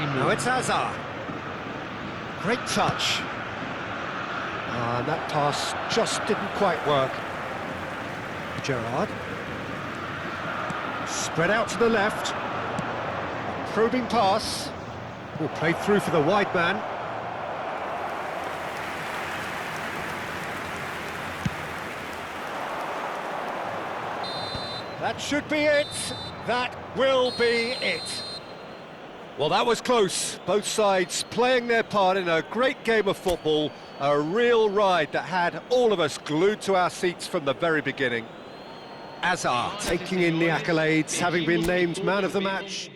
Now it's Hazard. Great touch. And that pass just didn't quite work. Gerrard. Spread out to the left. Probing pass. Will play through for the wide man. That should be it. That will be it. Well, that was close. Both sides playing their part in a great game of football. A real ride that had all of us glued to our seats from the very beginning. Hazard taking in the accolades, having been named man of the match.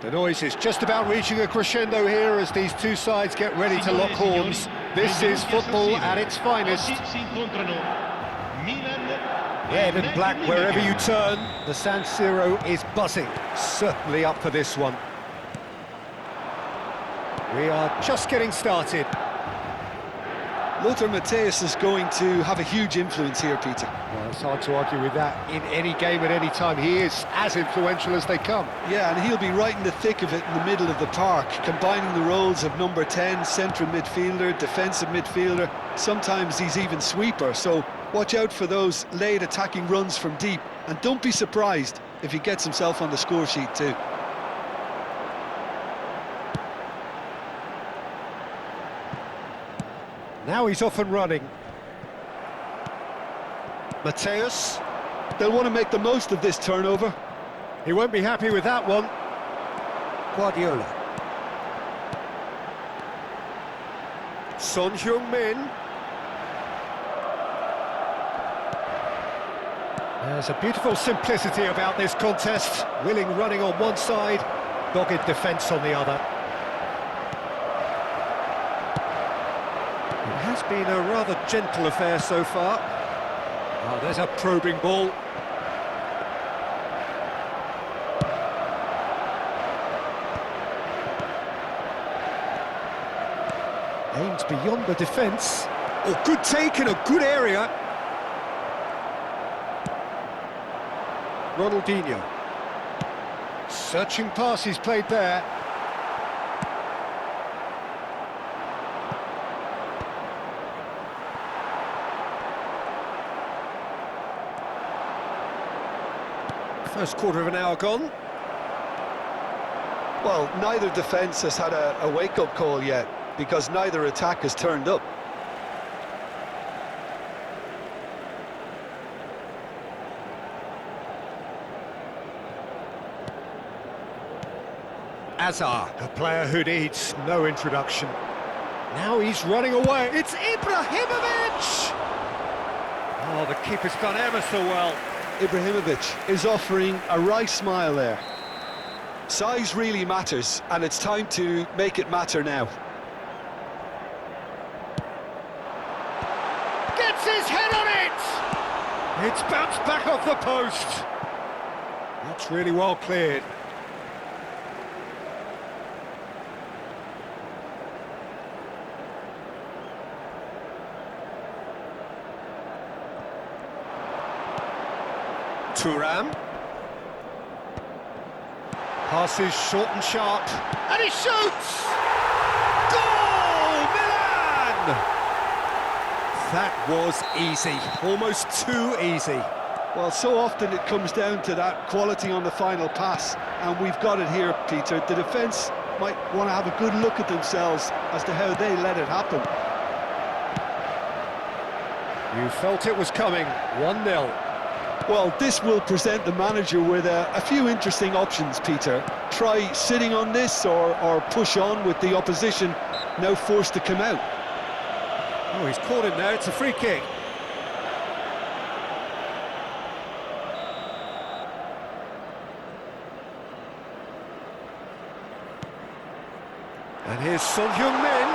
The noise is just about reaching a crescendo here as these two sides get ready to lock horns. This is football at its finest. Red and black wherever you turn, the San Siro is buzzing. Certainly up for this one. We are just getting started. Lothar Matthäus is going to have a huge influence here, Peter. Well, it's hard to argue with that. In any game at any time, he is as influential as they come. Yeah, and he'll be right in the thick of it in the middle of the park, combining the roles of number 10, central midfielder, defensive midfielder. Sometimes he's even sweeper, so watch out for those late attacking runs from deep. And don't be surprised if he gets himself on the score sheet too. Now he's off and running. Mateus. They'll want to make the most of this turnover. He won't be happy with that one. Guardiola. Son Heung-min. There's a beautiful simplicity about this contest. Willing running on one side, dogged defence on the other. It has been a rather gentle affair so far. Oh, there's a probing ball. Aims beyond the defence. Oh, good take in a good area. Ronaldinho. Searching pass he's played there. First quarter of an hour gone. Well, neither defence has had a wake-up call yet, because neither attack has turned up. Azar, a player who needs no introduction. Now he's running away. It's Ibrahimovic! Oh, the keeper's done ever so well. Ibrahimovic is offering a wry smile there. Size really matters, and it's time to make it matter now. Gets his head on it! It's bounced back off the post. That's really well cleared. Thuram. Passes short and sharp. And he shoots! Goal! Milan! That was easy. Almost too easy. Well, so often it comes down to that quality on the final pass, and we've got it here, Peter. The defence might want to have a good look at themselves as to how they let it happen. You felt it was coming. 1-0. Well, this will present the manager with a few interesting options, Peter. Try sitting on this or push on with the opposition now forced to come out. Oh, he's caught him there. It's a free kick. And here's Son Heung-min.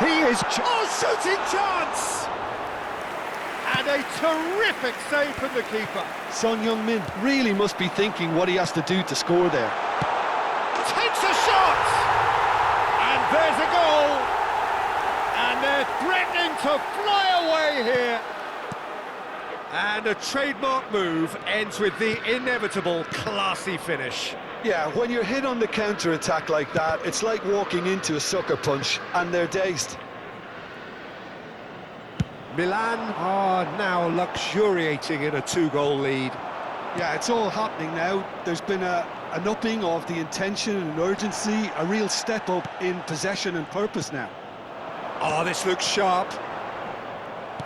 He is... shooting chance! And a terrific save from the keeper. Son Heung-min really must be thinking what he has to do to score there. Takes a shot! And there's a goal! And they're threatening to fly away here. And a trademark move ends with the inevitable classy finish. Yeah, when you're hit on the counter-attack like that, it's like walking into a sucker punch, and they're dazed. Milan are now luxuriating in a 2-goal lead. Yeah, it's all happening now. There's been an upping of the intention and urgency, a real step up in possession and purpose now. Oh, this looks sharp.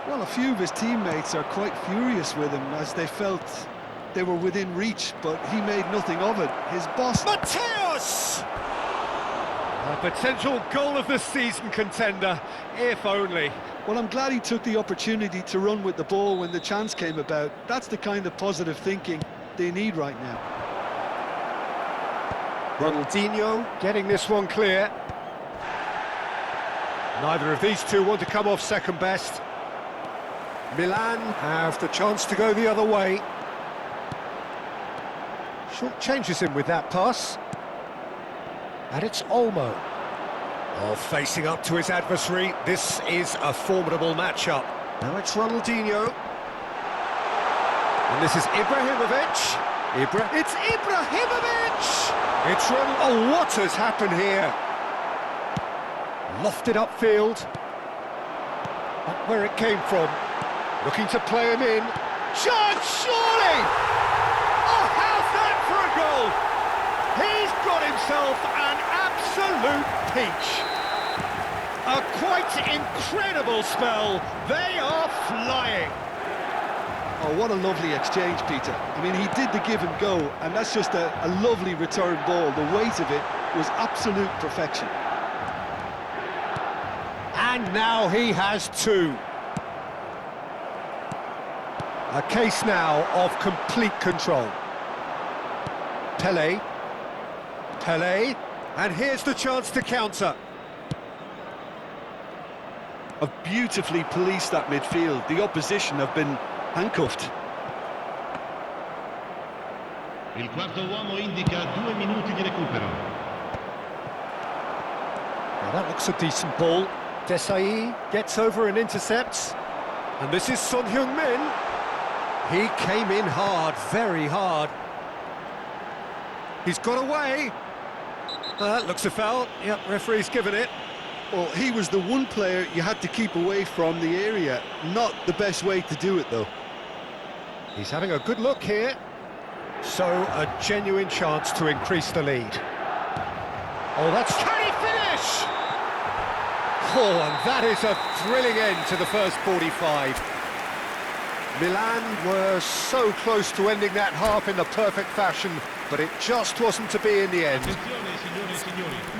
Well, a few of his teammates are quite furious with him as they felt they were within reach, but he made nothing of it. His boss... Mateus! A potential goal of the season contender, if only. Well, I'm glad he took the opportunity to run with the ball when the chance came about. That's the kind of positive thinking they need right now. Ronaldinho getting this one clear. Neither of these two want to come off second best. Milan have the chance to go the other way. Short changes him with that pass. And it's Olmo. Oh, facing up to his adversary, this is a formidable matchup. Now it's Ronaldinho. And this is Ibrahimovic. It's Ibrahimovic! It's Oh, what has happened here? Lofted upfield. Not where it came from. Looking to play him in. Chance, surely! Oh, how's that for a goal? He's got himself an absolute peach. A quite incredible spell. They are flying. Oh, what a lovely exchange, Peter. I mean, he did the give and go, and that's just a lovely return ball. The weight of it was absolute perfection. And now he has two. A case now of complete control. Pelé. Pelé. And here's the chance to counter. Have beautifully policed that midfield. The opposition have been handcuffed. Il quarto uomo indica 2 minuti di recupero. Well, that looks a decent ball. Desailly gets over and intercepts. And this is Son Heung-min. He came in hard, very hard. He's got away. That looks a foul. Yep, referee's given it. Well, he was the one player you had to keep away from the area. Not the best way to do it, though. He's having a good look here. So, a genuine chance to increase the lead. Oh, that's... Can he finish? Oh, and that is a thrilling end to the first 45. Milan were so close to ending that half in the perfect fashion, but it just wasn't to be in the end.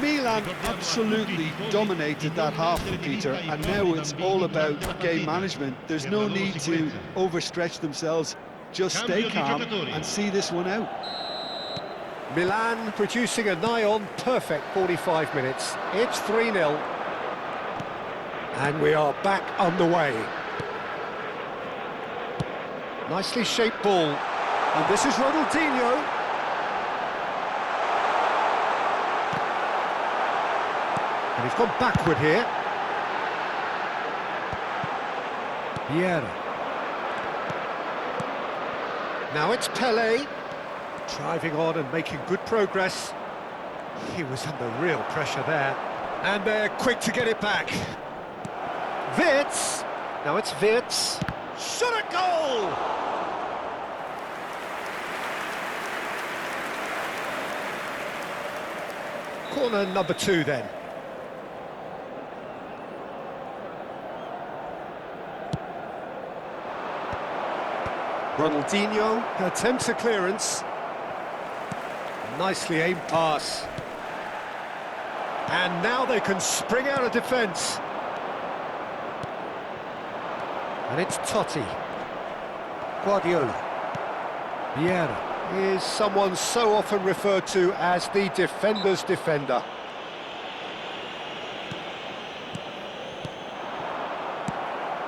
Milan absolutely dominated that half, Peter, and now it's all about game management. There's no need to overstretch themselves. Just stay calm and see this one out. Milan producing a nigh-on perfect 45 minutes. It's 3-0. And we are back underway. Nicely shaped ball. And this is Ronaldinho. And he's gone backward here. Vieira. Now it's Pelé. Driving on and making good progress. He was under real pressure there. And they're quick to get it back. Wirtz. Now it's Wirtz. Shot a goal! Corner number 2 then. Ronaldinho attempts a clearance. Nicely aimed pass. And now they can spring out of defence. And it's Totti. Guardiola. Vieira is someone so often referred to as the defender's defender.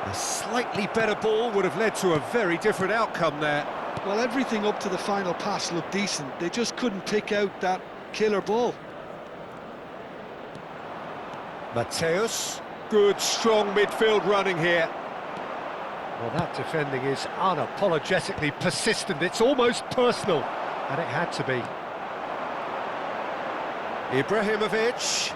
A slightly better ball would have led to a very different outcome there. Well, everything up to the final pass looked decent. They just couldn't pick out that killer ball. Mateus. Good, strong midfield running here. Well, that defending is unapologetically persistent. It's almost personal, and it had to be. Ibrahimovic.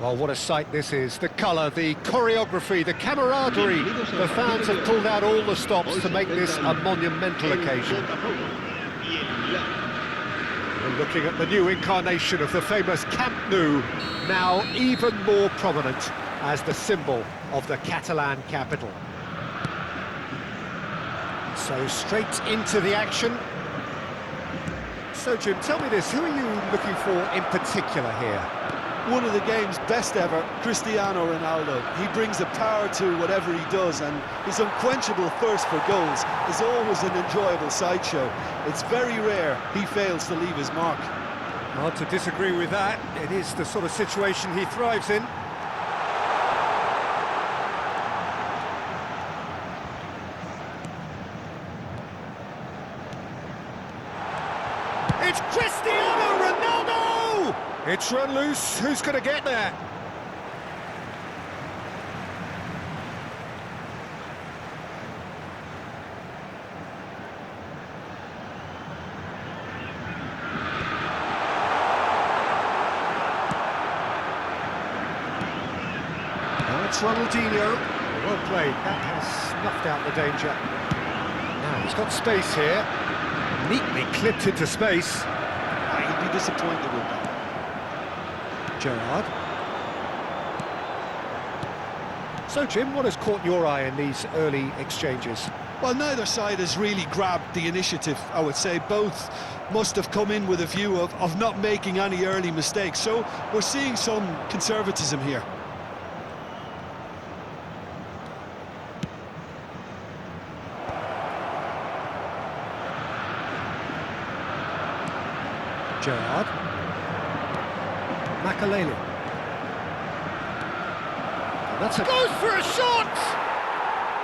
Well, what a sight this is. The colour, the choreography, the camaraderie. The fans have pulled out all the stops to make this a monumental occasion. We're looking at the new incarnation of the famous Camp Nou, now even more prominent as the symbol of the Catalan capital. So straight into the action. So Jim, tell me this, who are you looking for in particular here? One of the game's best ever, Cristiano Ronaldo. He brings the power to whatever he does, and his unquenchable thirst for goals is always an enjoyable sideshow. It's very rare he fails to leave his mark. Hard to disagree with that. It is the sort of situation he thrives in. It's Cristiano Ronaldo! It's run loose. Who's going to get there? Now it's Ronaldinho. Well played. That has snuffed out the danger. Now he's got space here. Neatly clipped into space. He'd be disappointed with that. Gerrard. So Jim, what has caught your eye in these early exchanges? Well, neither side has really grabbed the initiative, I would say. Both must have come in with a view of not making any early mistakes. So we're seeing some conservatism here. Gerrard. Makaleli. That's a... Goes for a shot!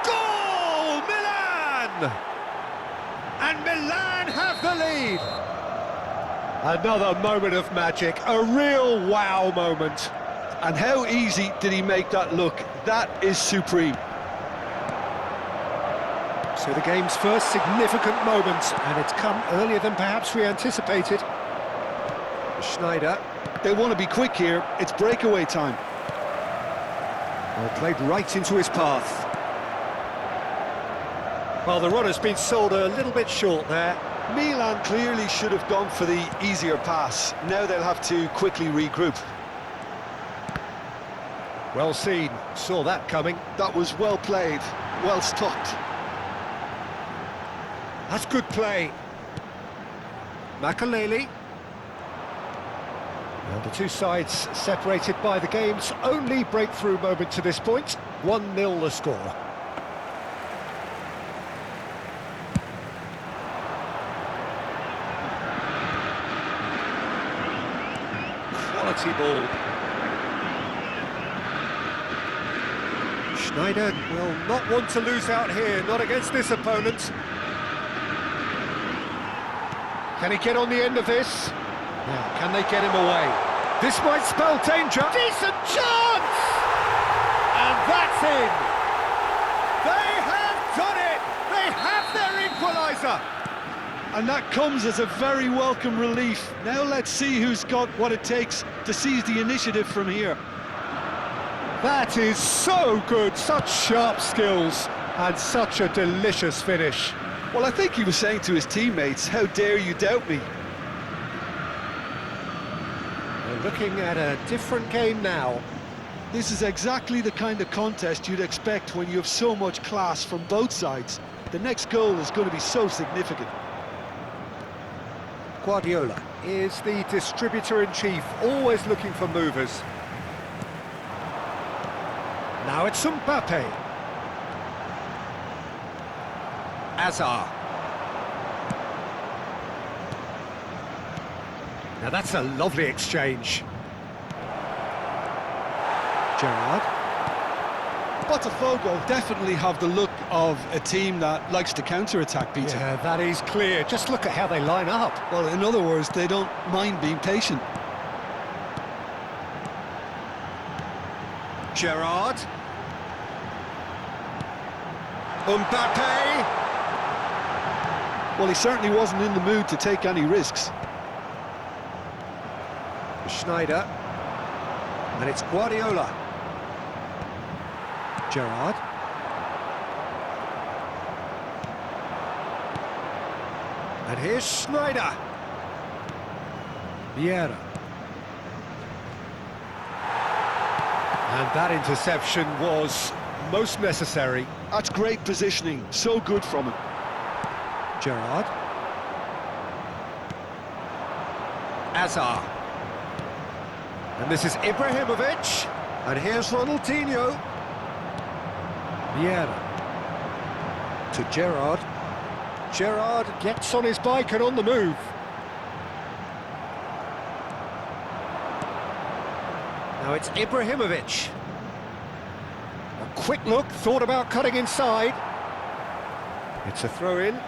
Goal! Milan! And Milan have the lead! Another moment of magic, a real wow moment. And how easy did he make that look? That is supreme. So the game's first significant moment, and it's come earlier than perhaps we anticipated. Schneider. They want to be quick here. It's breakaway time. Well, played right into his path. Well, the run has been sold a little bit short there. Milan clearly should have gone for the easier pass. Now they'll have to quickly regroup. Well seen. Saw that coming. That was well played. Well stopped. That's good play. Makaleli. And the two sides separated by the game's only breakthrough moment to this point. 1-0 the score. Quality ball. Schneider will not want to lose out here, not against this opponent. Can he get on the end of this? Now, can they get him away? This might spell danger. Decent chance! And that's in! They have done it! They have their equaliser! And that comes as a very welcome relief. Now let's see who's got what it takes to seize the initiative from here. That is so good, such sharp skills, and such a delicious finish. Well, I think he was saying to his teammates, how dare you doubt me? We're looking at a different game now. This is exactly the kind of contest you'd expect when you have so much class from both sides. The next goal is going to be so significant. Guardiola is the distributor-in-chief, always looking for movers. Now it's Mbappe. Hazard. Now that's a lovely exchange. Gerrard. Botafogo definitely have the look of a team that likes to counter-attack, Peter. Yeah, that is clear. Just look at how they line up. Well, in other words, they don't mind being patient. Gerrard. Mbappe. Well, he certainly wasn't in the mood to take any risks. Schneider. And it's Guardiola. Gerrard. And here's Schneider. Vieira. And that interception was most necessary. That's great positioning, so good from him. Gerrard. Azar. And this is Ibrahimovic. And here's Ronaldinho. Vieira. To Gerrard. Gerrard gets on his bike and on the move. Now it's Ibrahimovic. A quick look, thought about cutting inside. It's a throw-in.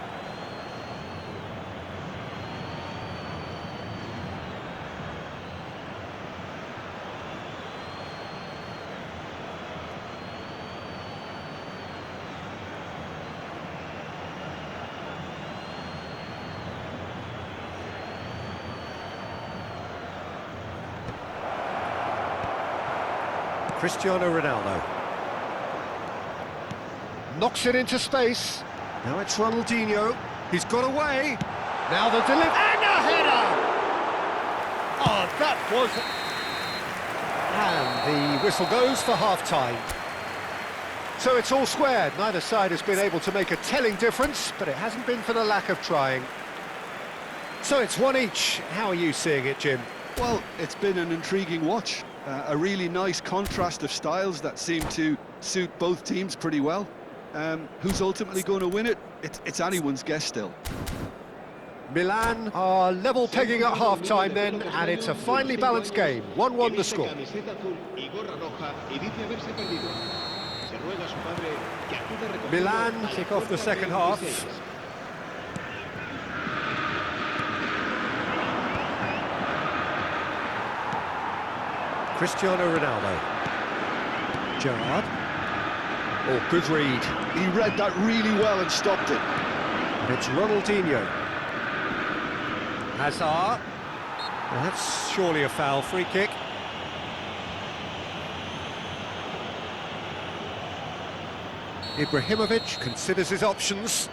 Cristiano Ronaldo. Knocks it into space. Now it's Ronaldinho. He's got away. Now the delivery. And a header! Oh, that was... And the whistle goes for half-time. So it's all squared. Neither side has been able to make a telling difference, but it hasn't been for the lack of trying. So it's one each. How are you seeing it, Jim? Well, it's been an intriguing watch. A really nice contrast of styles that seem to suit both teams pretty well. Who's ultimately going to win it? It's anyone's guess still. Milan are level pegging at half-time then, and it's a finely balanced game. 1-1 the score. Milan kick off the second half. Cristiano Ronaldo. Gerrard. Oh, good read. He read that really well and stopped it. And it's Ronaldinho. Hazard. Well, that's surely a foul. Free kick. Ibrahimovic considers his options.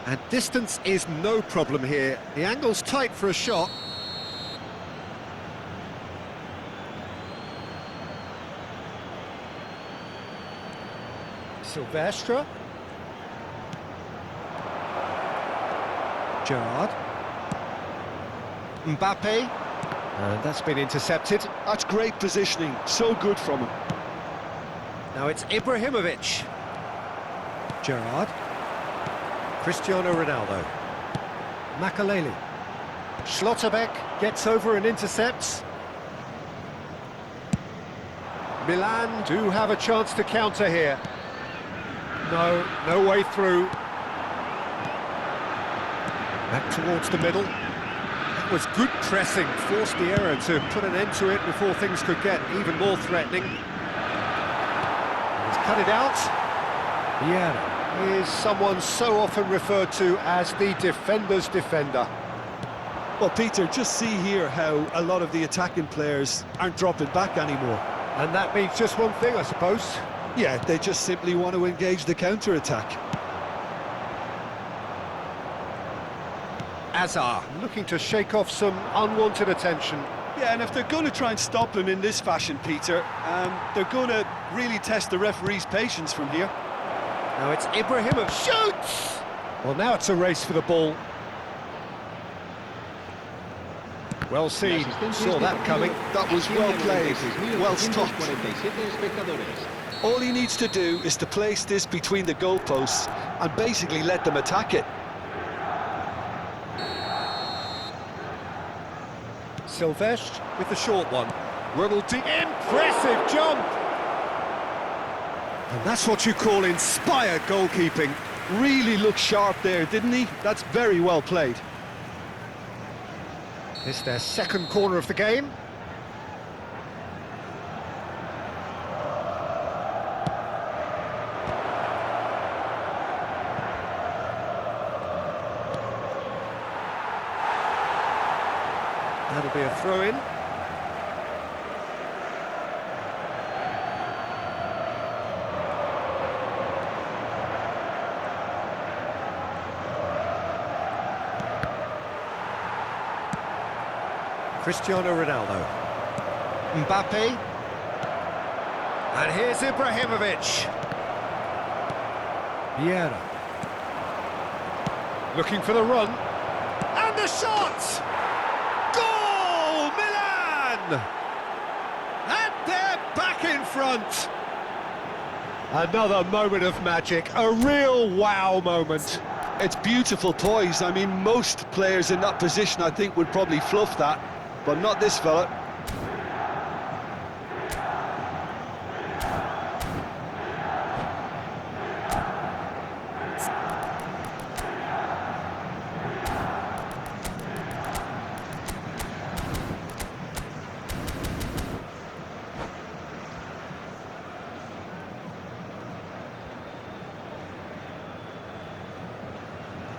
And distance is no problem here. The angle's tight for a shot. Silvestre. Gerrard. Mbappe. And that's been intercepted. That's great positioning, so good from him. Now it's Ibrahimovic. Gerrard. Cristiano Ronaldo. Makaleli. Schlotterbeck gets over and intercepts. Milan do have a chance to counter here. No way through. Back towards the middle. That was good pressing, forced the error to put an end to it before things could get even more threatening. He's cut it out. Vieira is someone so often referred to as the defender's defender. Well, Peter, just see here how a lot of the attacking players aren't dropping back anymore. And that means just one thing, I suppose. Yeah, they just simply want to engage the counter-attack. Azar looking to shake off some unwanted attention. Yeah, and if they're going to try and stop him in this fashion, Peter, they're going to really test the referee's patience from here. Now it's Ibrahimovic. Shoots! Well, now it's a race for the ball. Well seen, saw that coming. That was well played, well stopped. All he needs to do is to place this between the goalposts and basically let them attack it. Silvestre with the short one. Ronaldinho, impressive jump! And that's what you call inspired goalkeeping. Really looked sharp there, didn't he? That's very well played. It's their second corner of the game. That'll be a throw-in. Cristiano Ronaldo. Mbappe. And here's Ibrahimovic. Vieira. Looking for the run. And the shot! Goal! Milan! And they're back in front. Another moment of magic, a real wow moment. It's beautiful poise. I mean, most players in that position, I think, would probably fluff that, but not this fella.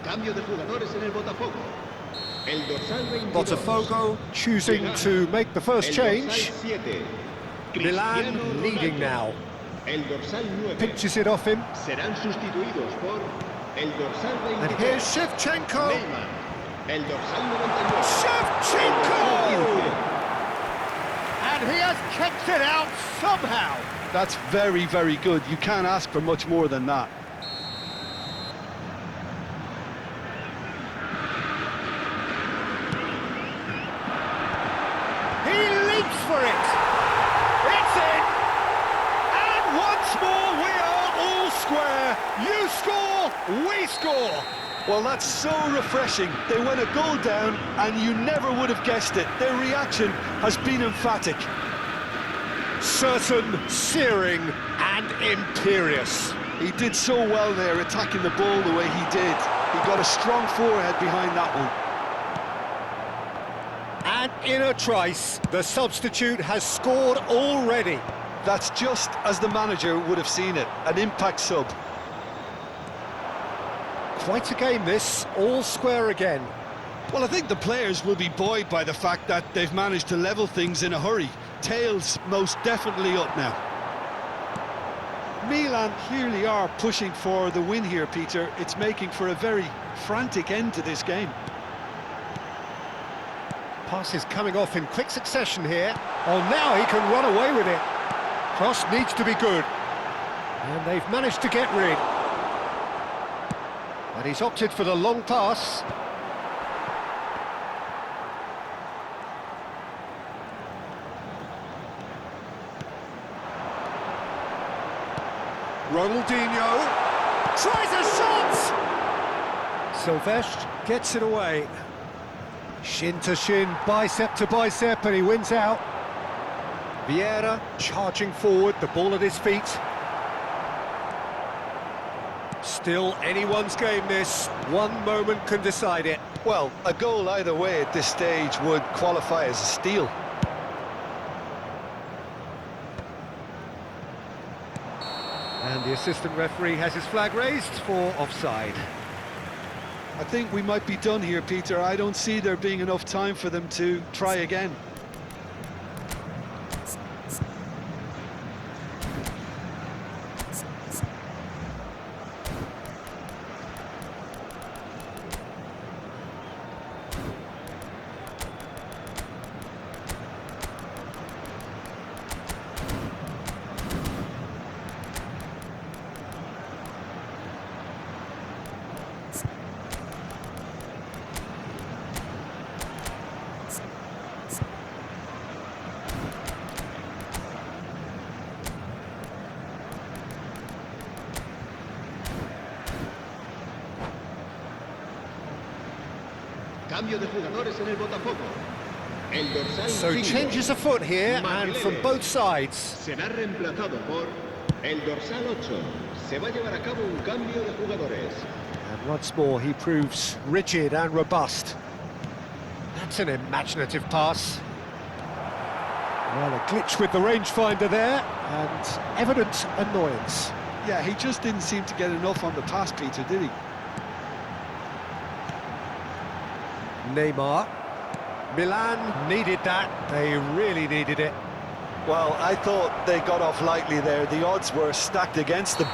Cambio de jugadores en el Botafogo. El dorsal 22. Botafogo choosing to make the first El change. dorsal 7. Milan Cristiano leading Ronaldo. now. El dorsal 9. Pinches it off him. Serán sustituidos por el dorsal 23. And here's Shevchenko. Neymar. El dorsal 99. Shevchenko! And he has kicked it out somehow. That's very, very good. You can't ask for much more than that. He leaps for it. It's in. And once more we are all square. You score, we score. Well, that's so refreshing. They went a goal down, and you never would have guessed it. Their reaction has been emphatic. Certain, searing, and imperious. He did so well there, attacking the ball the way he did. He got a strong forehead behind that one. And in a trice, the substitute has scored already. That's just as the manager would have seen it, an impact sub. Quite a game this, all square again. Well, I think the players will be buoyed by the fact that they've managed to level things in a hurry. Tails most definitely up now. Milan clearly are pushing for the win here, Peter. It's making for a very frantic end to this game. Pass is coming off in quick succession here. Oh, now he can run away with it. Cross needs to be good. And they've managed to get rid. And he's opted for the long pass. Ronaldinho tries a shot! Silvestre gets it away. Shin to shin, bicep to bicep, and he wins out. Vieira charging forward, the ball at his feet. Still anyone's game this, one moment can decide it. Well, a goal either way at this stage would qualify as a steal. And the assistant referee has his flag raised for offside. I think we might be done here, Peter. I don't see there being enough time for them to try again. Cambio de jugadores en el Botafogo. El dorsal So 5. changes afoot here, and from both sides. Será reemplazado por el dorsal 8. Se va a llevar a cabo un cambio de jugadores. And once more he proves rigid and robust. That's an imaginative pass. Well, a glitch with the rangefinder there, and evident annoyance. Yeah, he just didn't seem to get enough on the pass, Peter, did he? Neymar. Milan needed that, they really needed it. Well, I thought they got off lightly there. The odds were stacked against them.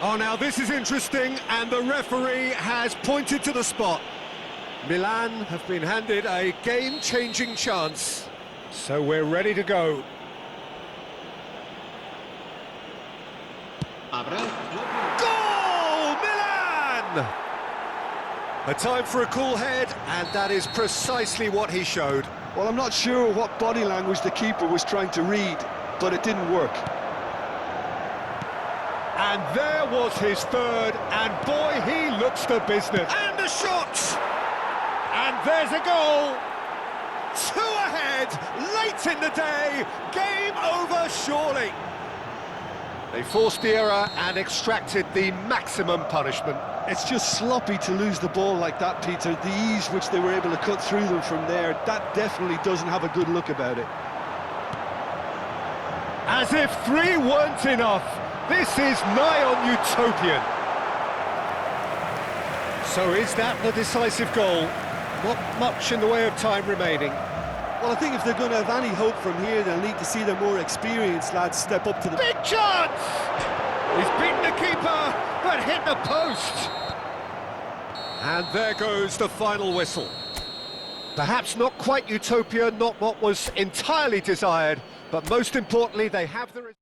Oh, now this is interesting, and the referee has pointed to the spot. Milan have been handed a game-changing chance. So we're ready to go. Goal! Milan! A time for a cool head, and that is precisely what he showed. Well, I'm not sure what body language the keeper was trying to read, but it didn't work. And there was his third, and boy, he looks the business. And a shot! And there's a goal! 2 ahead, late in the day, game over surely. They forced the error and extracted the maximum punishment. It's just sloppy to lose the ball like that, Peter. The ease which they were able to cut through them from there, that definitely doesn't have a good look about it. As if 3 weren't enough, this is nigh on utopian. So is that the decisive goal? Not much in the way of time remaining. Well, I think if they're going to have any hope from here, they'll need to see their more experienced lads step up to the... Big chance! He's beaten the keeper, but hit the post. And there goes the final whistle. Perhaps not quite utopia, not what was entirely desired, but most importantly, they have the...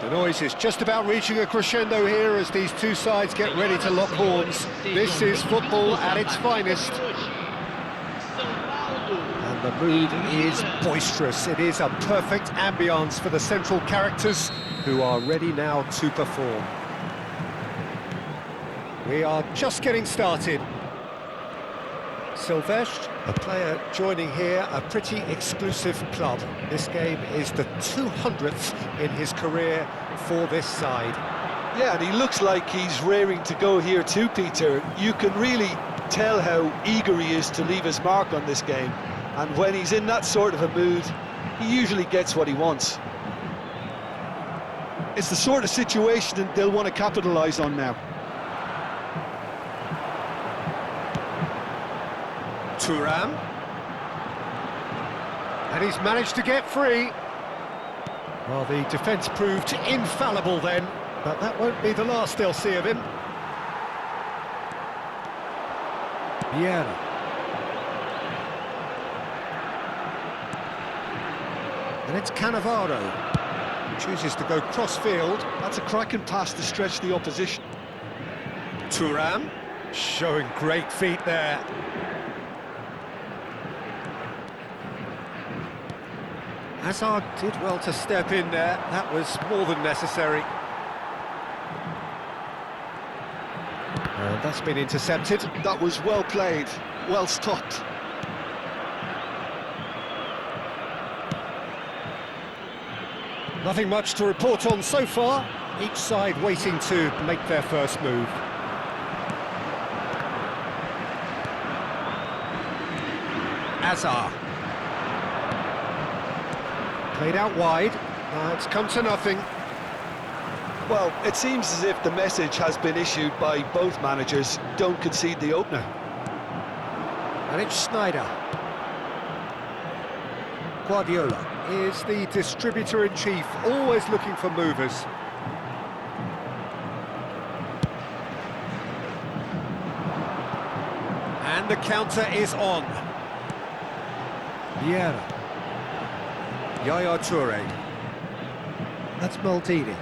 The noise is just about reaching a crescendo here as these two sides get ready to lock horns. This is football at its finest. And the mood is boisterous. It is a perfect ambience for the central characters who are ready now to perform. We are just getting started. Silvestre, a player joining here, a pretty exclusive club. This game is the 200th in his career for this side. Yeah, and he looks like he's raring to go here too, Peter. You can really tell how eager he is to leave his mark on this game. And when he's in that sort of a mood, he usually gets what he wants. It's the sort of situation that they'll want to capitalise on now. Thuram. And he's managed to get free. Well, the defence proved infallible then, but that won't be the last they'll see of him. Vieira. And it's Cannavaro. Chooses to go cross-field. That's a cracking pass to stretch the opposition. Thuram, showing great feet there. Hazard did well to step in there. That was more than necessary. And that's been intercepted. That was well played, well stopped. Nothing much to report on so far. Each side waiting to make their first move. Hazard. Played out wide. It's come to nothing. Well, it seems as if the message has been issued by both managers: don't concede the opener. And it's Sneijder. Guardiola is the distributor-in-chief, always looking for movers. And the counter is on. Vieira. Yaya Toure. That's Maldini.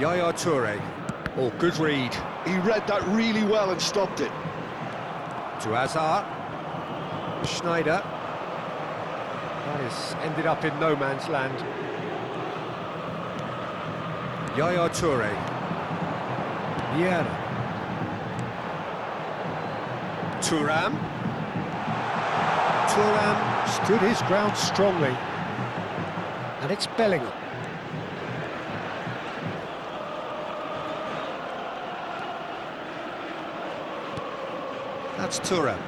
Yaya Toure. Oh, good read. He read that really well and stopped it. To Hazard. Sneijder. That has ended up in no man's land. Yaya Toure. Vieira. Thuram. Thuram stood his ground strongly. And it's Bellingham. That's Thuram.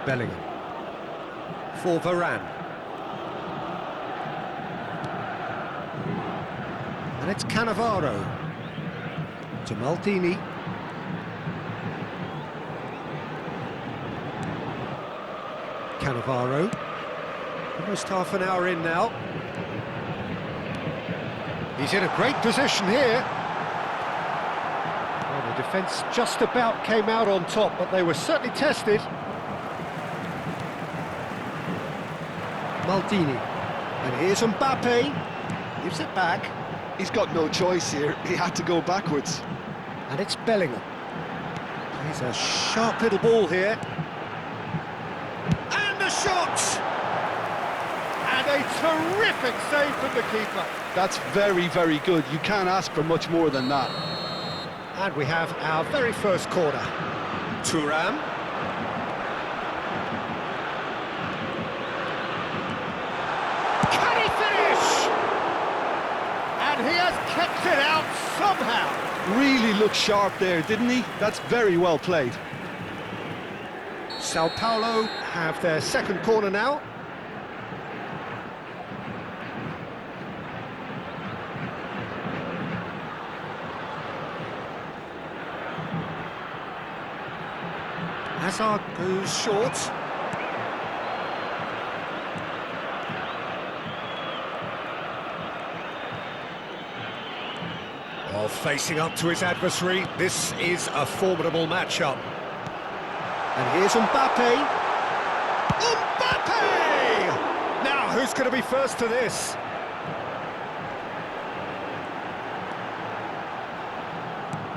Bellingham. For Varane. And it's Cannavaro. To Maldini. Cannavaro. Almost half an hour in now. He's in a great position here. Well, the defence just about came out on top, but they were certainly tested. Maldini. And here's Mbappe. Gives it back. He's got no choice here. He had to go backwards. And it's Bellingham. He's a sharp little ball here. And the shot! And a terrific save from the keeper. That's very, very good. You can't ask for much more than that. And we have our very first corner. Thuram. Can he finish? And he has kept it out somehow. Really looked sharp there, didn't he? That's very well played. Sao Paulo have their second corner now. Hazard goes short. Well, facing up to his adversary, this is a formidable matchup. And here's Mbappe. Mbappe! Now, who's going to be first to this?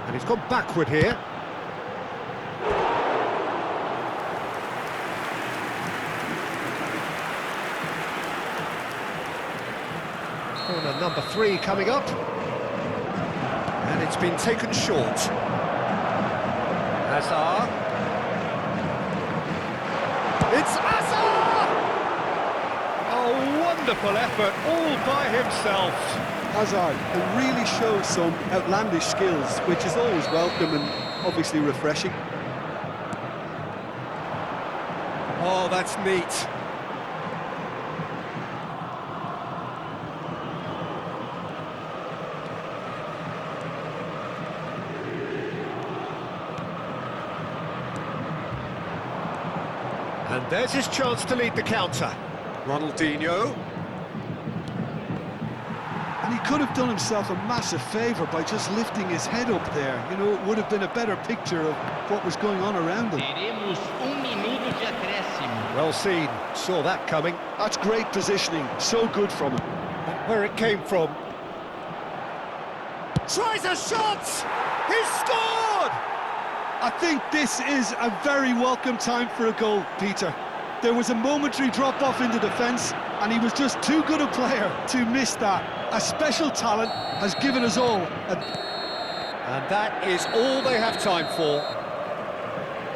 And he's gone backward here. Corner number 3 coming up. And it's been taken short. Hazard. It's Hazard! A wonderful effort all by himself. Hazard really shows some outlandish skills, which is always welcome and obviously refreshing. Oh, that's neat. There's his chance to lead the counter. Ronaldinho. And he could have done himself a massive favour by just lifting his head up there. You know, it would have been a better picture of what was going on around him. Teremos minuto de acréscimo. Well seen, saw that coming. That's great positioning, so good from him. Where it came from. Tries a shot! He's scored! I think this is a very welcome time for a goal, Peter. There was a momentary drop-off into defence, and he was just too good a player to miss that. A special talent has given us all And that is all they have time for.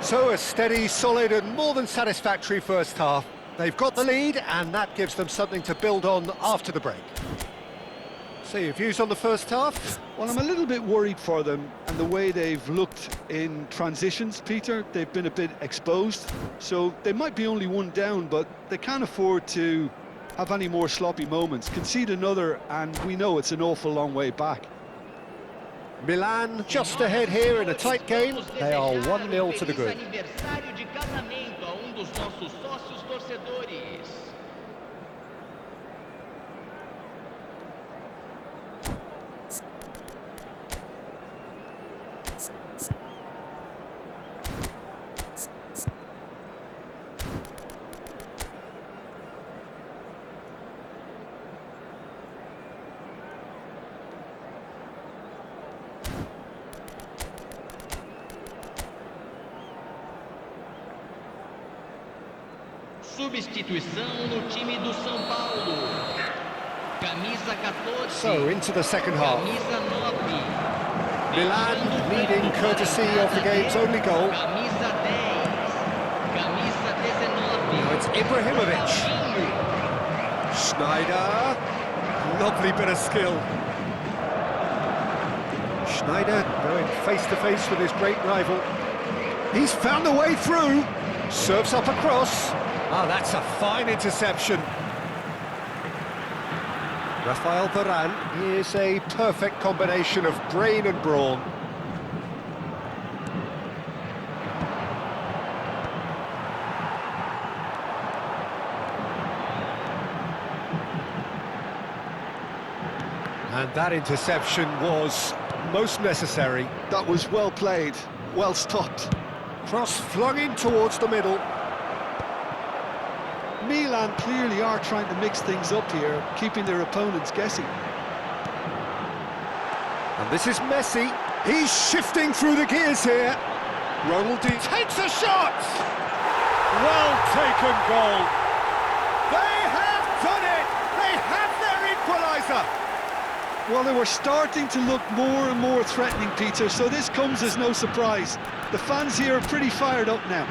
So a steady, solid and more than satisfactory first half. They've got the lead, and that gives them something to build on after the break. So your views on the first half? Well, I'm a little bit worried for them and the way they've looked in transitions, Peter. They've been a bit exposed, so they might be only one down, but they can't afford to have any more sloppy moments. Concede another, and we know it's an awful long way back. Milan just ahead here in a tight game. They are 1-0 to the good. Aniversário de casamento a dos nossos sócios torcedores. Substituição no time do São Paulo. Camisa 14. So into the second half. Camisa 9. Milan leading courtesy of the game's only goal. Camisa 10. Camisa 19. Now it's Ibrahimovic. Schneider. Lovely bit of skill. Schneider going face to face with his great rival. He's found a way through. Serves up across. Ah, that's a fine interception. Rafael Varane is a perfect combination of brain and brawn. And that interception was most necessary. That was well played, well stopped. Cross flung in towards the middle. Milan clearly are trying to mix things up here, keeping their opponents guessing. And this is Messi. He's shifting through the gears here. Ronaldinho takes a shot! Well taken goal. They have done it! They have their equaliser! Well, they were starting to look more and more threatening, Peter, so this comes as no surprise. The fans here are pretty fired up now.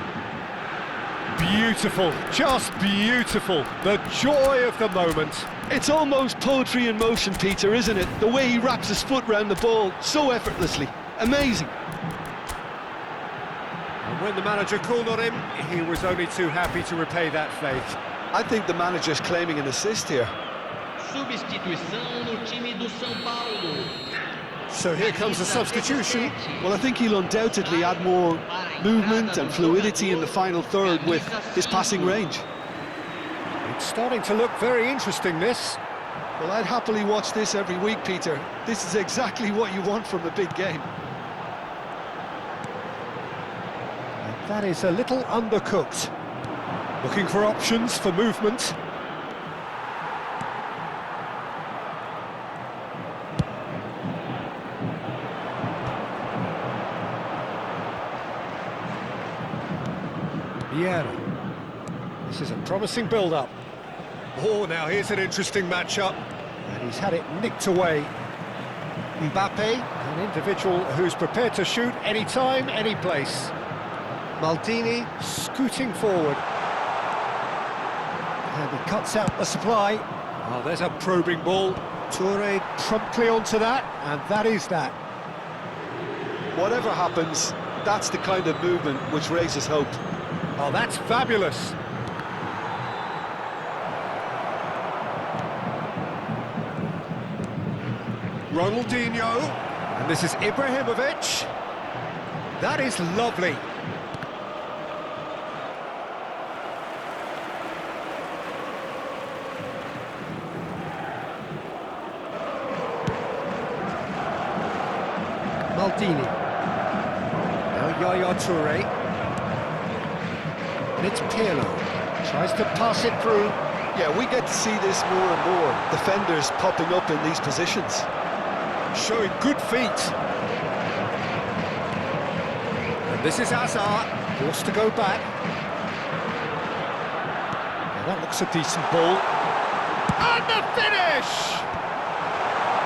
Beautiful, just beautiful. The joy of the moment. It's almost poetry in motion, Peter, isn't it? The way he wraps his foot round the ball so effortlessly. Amazing. And when the manager called on him, he was only too happy to repay that faith. I think the manager's claiming an assist here. Substituição no time do São Paulo. So here comes the substitution. Well, I think he'll undoubtedly add more movement and fluidity in the final third with his passing range. It's starting to look very interesting, this. Well, I'd happily watch this every week, Peter. This is exactly what you want from a big game. And that is a little undercooked. Looking for options for movement. Vieira. This is a promising build-up. Oh, now here's an interesting matchup. And he's had it nicked away. Mbappe, an individual who's prepared to shoot any time, any place. Maldini scooting forward. And he cuts out the supply. Oh, there's a probing ball. Toure promptly onto that, and that is that. Whatever happens, that's the kind of movement which raises hope. Oh, that's fabulous. Ronaldinho, and this is Ibrahimovic. That is lovely. Maldini. Now Yaya Toure. And it's Pirlo. Tries to pass it through. Yeah, we get to see this more and more. Defenders popping up in these positions. Showing good feet. And this is Hazard, forced to go back. Yeah, that looks a decent ball. And the finish!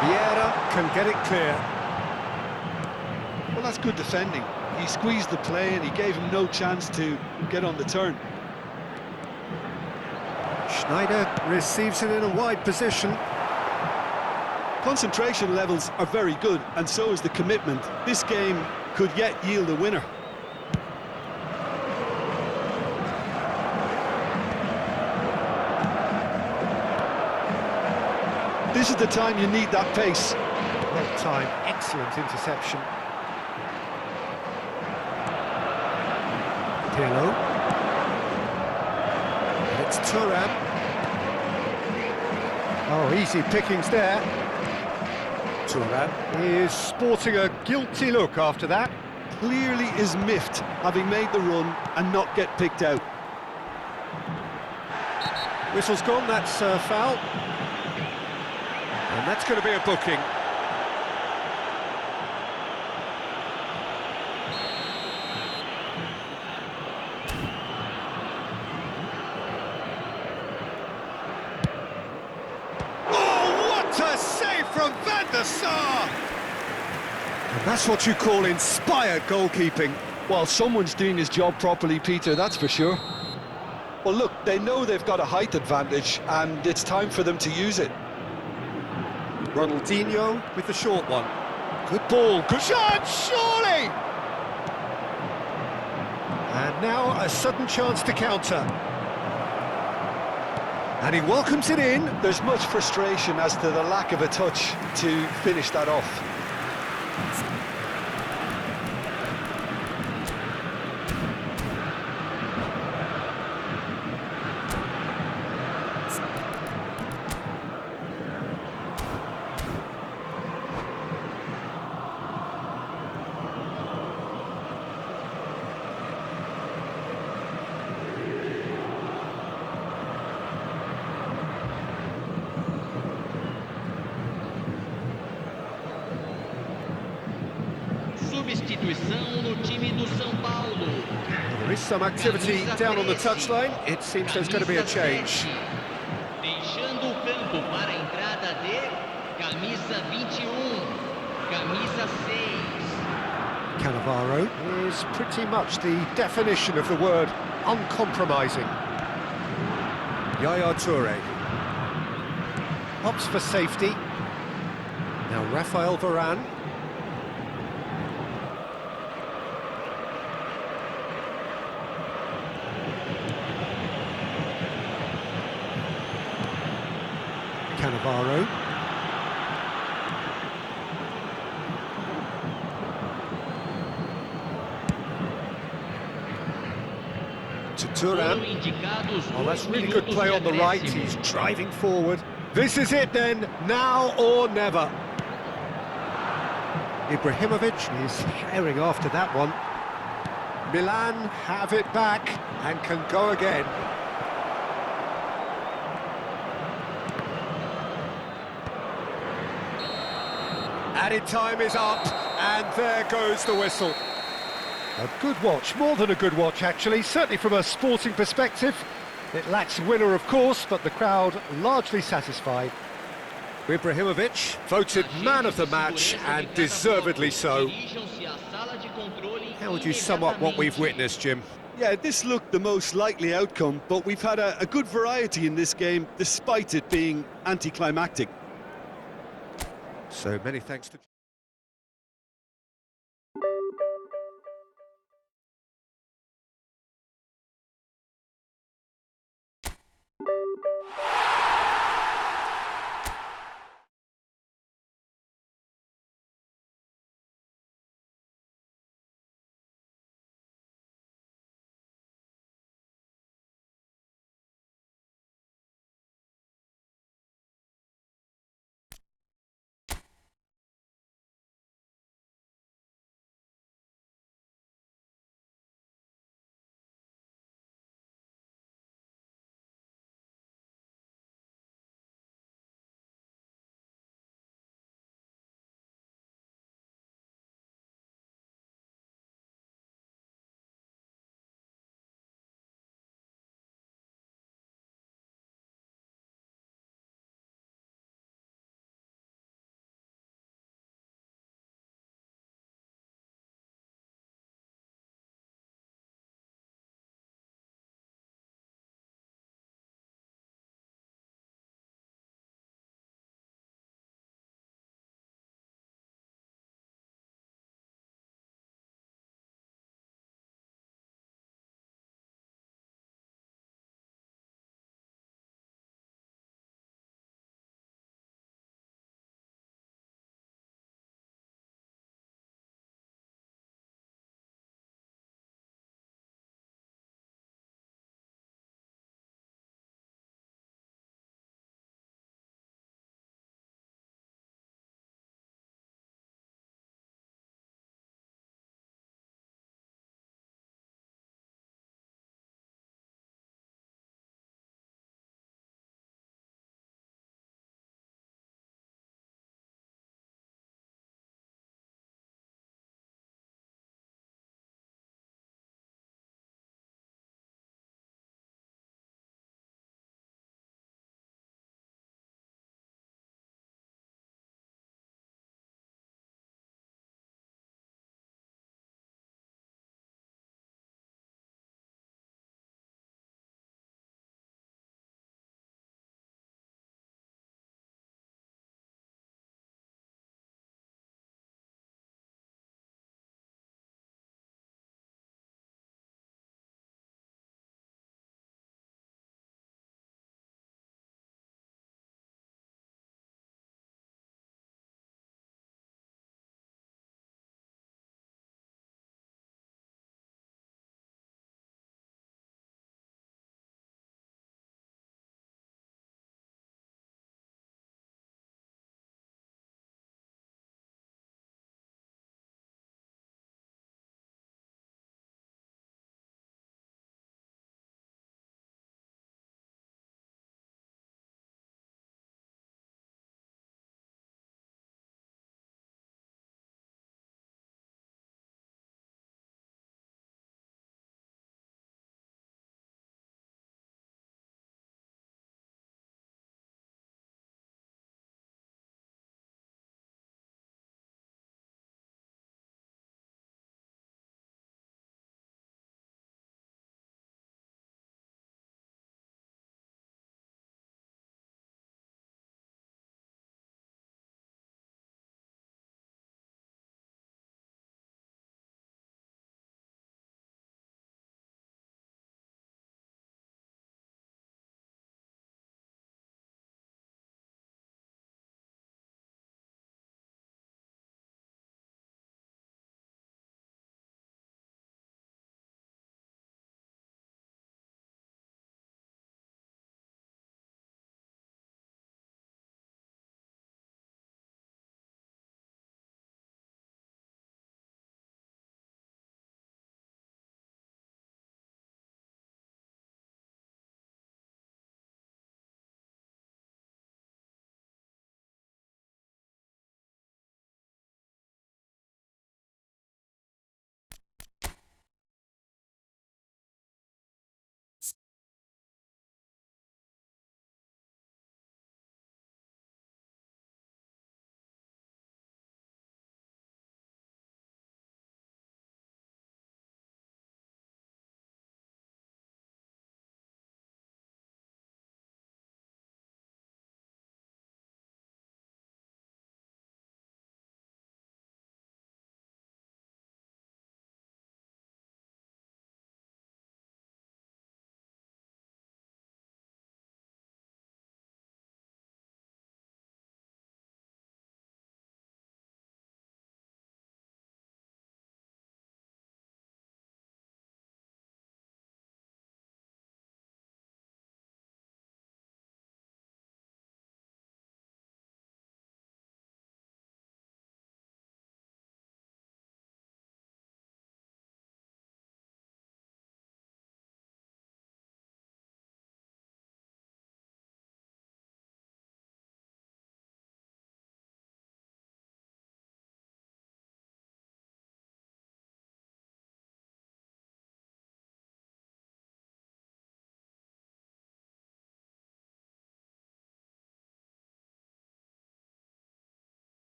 Vieira can get it clear. Well, that's good defending. He squeezed the play and he gave him no chance to get on the turn. Schneider receives it in a wide position. Concentration levels are very good, and so is the commitment. This game could yet yield a winner. This is the time you need that pace. Well timed, excellent interception. Pirlo. And it's Thuram. Oh, easy pickings there. Thuram is sporting a guilty look after that. Clearly is miffed, having made the run and not get picked out. Whistle's gone, that's a foul. And that's going to be a booking. Oh, what a save from Van der Sar! And that's what you call inspired goalkeeping. Well, someone's doing his job properly, Peter, that's for sure. Well, look, they know they've got a height advantage, and it's time for them to use it. Ronaldinho with the short one. Good ball, good shot, surely! And now a sudden chance to counter. And he welcomes it in. There's much frustration as to the lack of a touch to finish that off. Substituição no time do São Paulo. There is some activity down on the touchline. It seems there's going to be a change. Deixando o campo para a entrada de camisa 21, camisa 6. Cannavaro is pretty much the definition of the word uncompromising. Yaya Toure opts for safety. Now Raphael Varane. Cannavaro. To Thuram. Oh, that's really good play on the right. He's driving forward. This is it then, now or never. Ibrahimovic is herring after that one. Milan have it back and can go again. Added time is up, and there goes the whistle. A good watch, more than a good watch actually, certainly from a sporting perspective. It lacks winner of course, but the crowd largely satisfied. Ibrahimovic voted man of the match, and deservedly so. How would you sum up what we've witnessed, Jim? Yeah, this looked the most likely outcome, but we've had a good variety in this game, despite it being anticlimactic. So many thanks to...